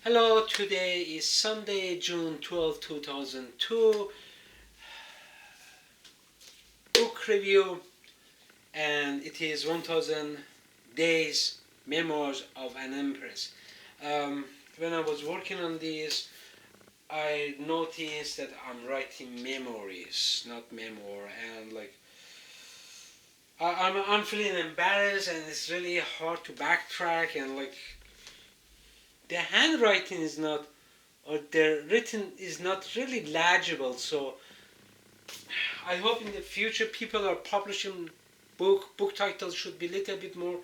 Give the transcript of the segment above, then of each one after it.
Hello, today is Sunday, June 12, 2002. Book review, and it is 1000 Days Memoirs of an Empress. When I was working on this, I noticed that I'm writing memories, not memoir, and I'm feeling embarrassed, and it's really hard to backtrack, and the handwriting is not, or the written is not really legible. So I hope in the future people are publishing book titles should be a little bit more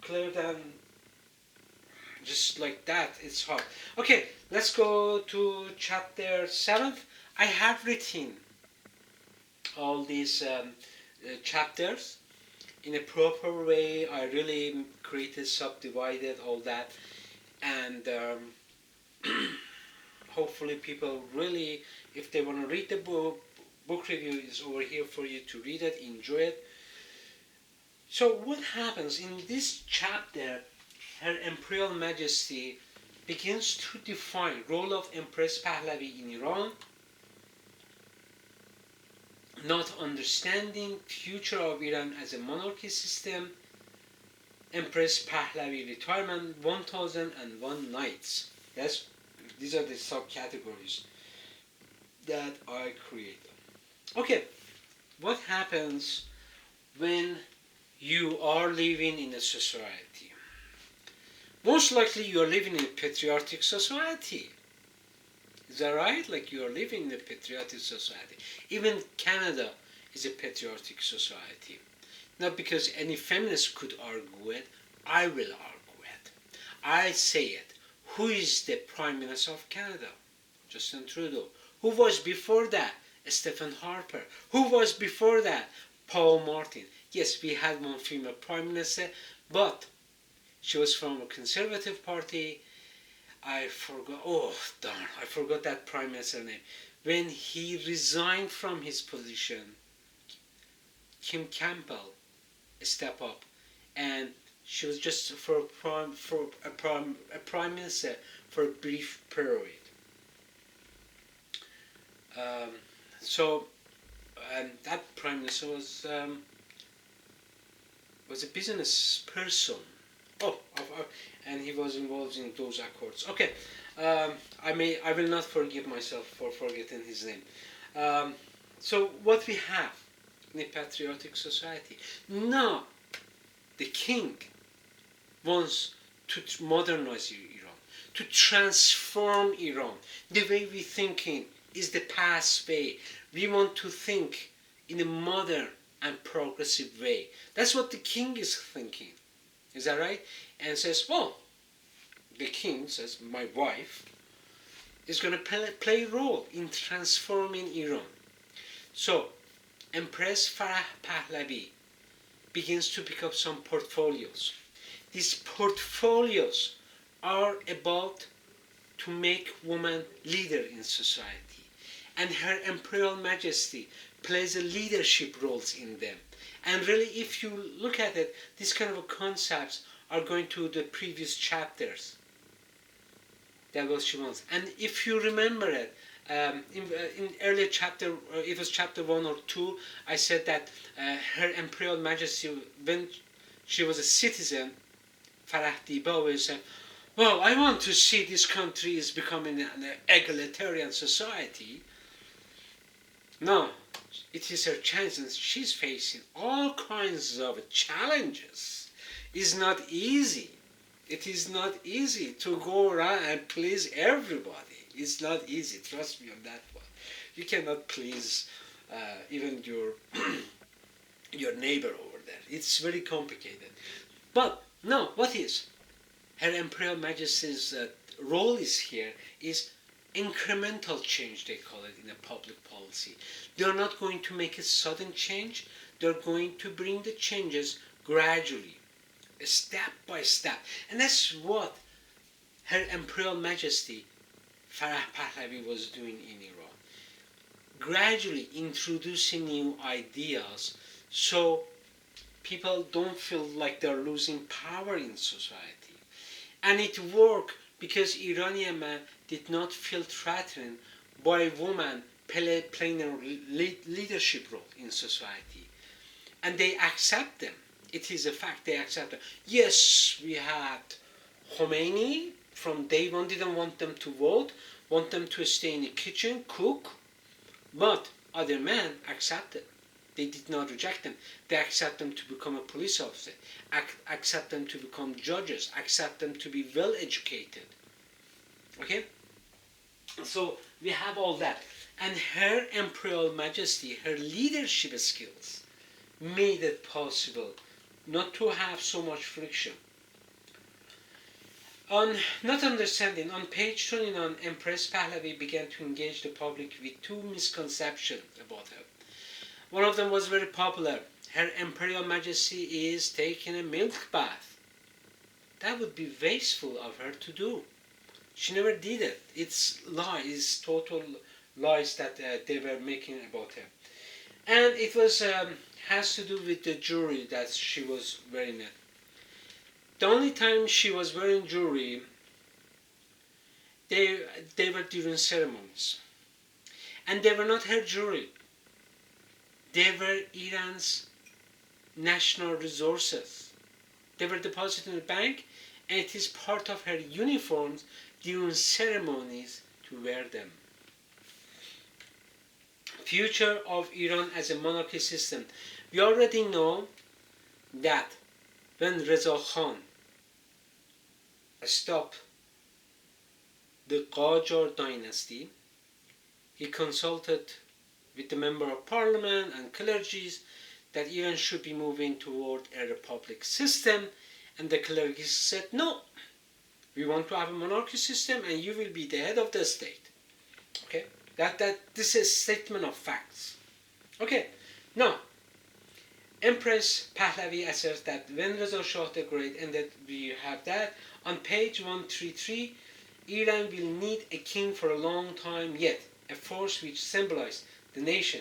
clear than just like that. It's hard. Okay, let's go to chapter 7. I have written all these chapters in a proper way. I really created, subdivided all that, and hopefully people really, if they want to read the book review is over here for you to read it, enjoy it. So what happens in this chapter? Her Imperial Majesty begins to define role of Empress Pahlavi in Iran, not understanding future of Iran as a monarchy system, Empress Pahlavi retirement, 1001 nights. These are the subcategories that I created. Okay, what happens when you are living in a society? Most likely you are living in a patriotic society. Is that right? Like you are living in a patriotic society. Even Canada is a patriotic society. Not because any feminist could argue it, I will argue it. I say it. Who is the Prime Minister of Canada? Justin Trudeau. Who was before that? Stephen Harper. Who was before that? Paul Martin. Yes, we had one female Prime Minister, but she was from a conservative party. I forgot that Prime Minister name. When he resigned from his position, Kim Campbell stepped up, and she was just for a prime minister for a brief period. Um, so that prime minister was a business person. And he was involved in those accords. Okay, I will not forgive myself for forgetting his name. So what we have in a patriotic society now, the king wants to modernize Iran, to transform Iran. The way we thinking is the past way. We want to think in a modern and progressive way. That's what the king is thinking. Is that right? And says, well, the king says, my wife is going to play a role in transforming Iran. So, Empress Farah Pahlavi begins to pick up some portfolios. These portfolios are about to make women leader in society. And Her Imperial Majesty plays a leadership roles in them. And really, if you look at it, these kind of concepts are going to the previous chapters. That was she wants. And if you remember it, in earlier chapter, it was chapter 1 or 2, I said that Her Imperial Majesty, when she was a citizen, Farah Diba always said, well, I want to see this country is becoming an egalitarian society. No, it is her chance, and she's facing all kinds of challenges. It's not easy. It is not easy to go around and please everybody. It's not easy. Trust me on that one. You cannot please even your your neighbor over there. It's very complicated. But no, what is Her Imperial Majesty's role is here is incremental change, they call it in a public policy. They're not going to make a sudden change. They're going to bring the changes gradually, step by step. And that's what Her Imperial Majesty Farah Pahlavi was doing in Iran. Gradually introducing new ideas so people don't feel like they're losing power in society. And it worked because Iranian man did not feel threatened by women playing a leadership role in society, and they accept them. It is a fact, they accept them. Yes, we had Khomeini from day one, didn't want them to vote, want them to stay in the kitchen, cook, but other men accepted. They did not reject them. They accept them to become a police officer, accept them to become judges, accept them to be well educated. Okay? So we have all that. And her Imperial Majesty, her leadership skills made it possible not to have so much friction. On not understanding, on page 29, Empress Pahlavi began to engage the public with two misconceptions about her. One of them was very popular. Her Imperial Majesty is taking a milk bath. That would be wasteful of her to do. She never did it. It's lies, total lies that they were making about her. And it was has to do with the jewelry that she was wearing it. The only time she was wearing jewelry, they were during ceremonies. And they were not her jewelry. They were Iran's national resources. They were deposited in the bank, and it is part of her uniforms during ceremonies to wear them. Future of Iran as a monarchy system. We already know that when Reza Khan stopped the Qajar dynasty, he consulted with the member of parliament and clergies that Iran should be moving toward a republic system, and the clergy said, no, we want to have a monarchy system and you will be the head of the state. Okay, this is a statement of facts. Okay, now Empress Pahlavi asserts that when Reza Shah the Great ended, we have that on page 133, Iran will need a king for a long time yet, a force which symbolizes the nation.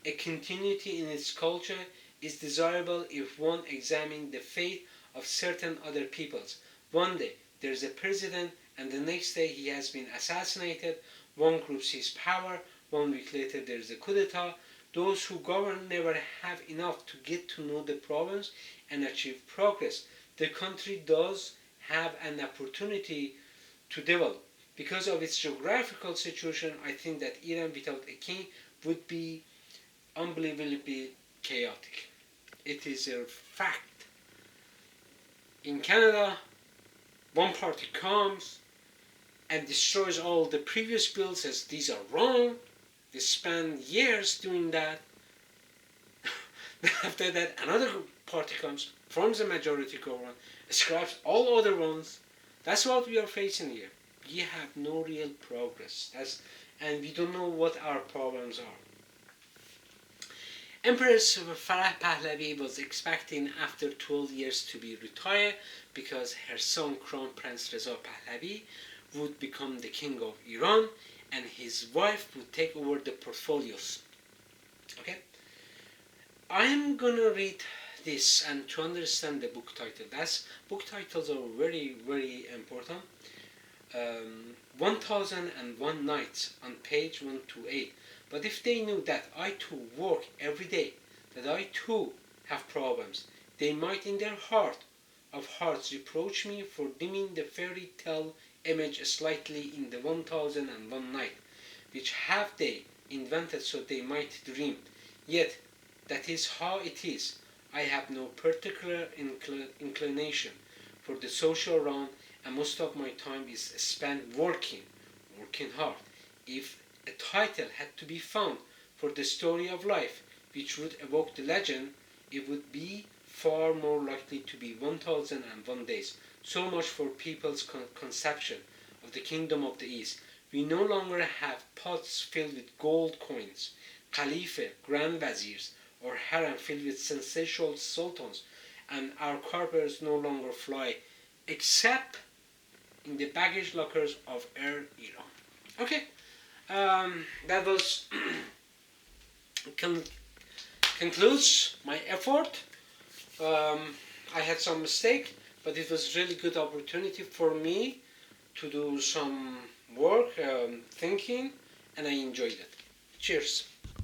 A continuity in its culture is desirable if one examines the fate of certain other peoples. One day there is a president and the next day he has been assassinated. One group seizes power, 1 week later there is a coup d'etat. Those who govern never have enough to get to know the province and achieve progress. The country does have an opportunity to develop. Because of its geographical situation, I think that Iran without a king would be unbelievably chaotic. It is a fact. In Canada, one party comes and destroys all the previous bills, says these are wrong. They spend years doing that. After that, another party comes, forms a majority government, scraps all other ones. That's what we are facing here. We have no real progress. And we don't know what our problems are. Empress Farah Pahlavi was expecting after 12 years to be retired because her son Crown Prince Reza Pahlavi would become the king of Iran and his wife would take over the portfolios. Okay? I am gonna read this and to understand the book title. Book titles are very, very important. 1001 Nights on page 128. But if they knew that I too work every day, that I too have problems, they might in their heart of hearts reproach me for dimming the fairy tale image slightly in the 1001 Night, which have they invented so they might dream. Yet that is how it is. I have no particular inclination for the social round, and most of my time is spent working hard. If a title had to be found for the story of life which would evoke the legend, it would be far more likely to be 1001 Days. So much for people's conception of the kingdom of the East. We no longer have pots filled with gold coins, Khalifa, Grand Wazirs, or harem filled with sensational sultans, and our carpets no longer fly except in the baggage lockers of Air Iran. Okay, that was concludes my effort. I had some mistake, but it was really good opportunity for me to do some work, thinking, and I enjoyed it. Cheers.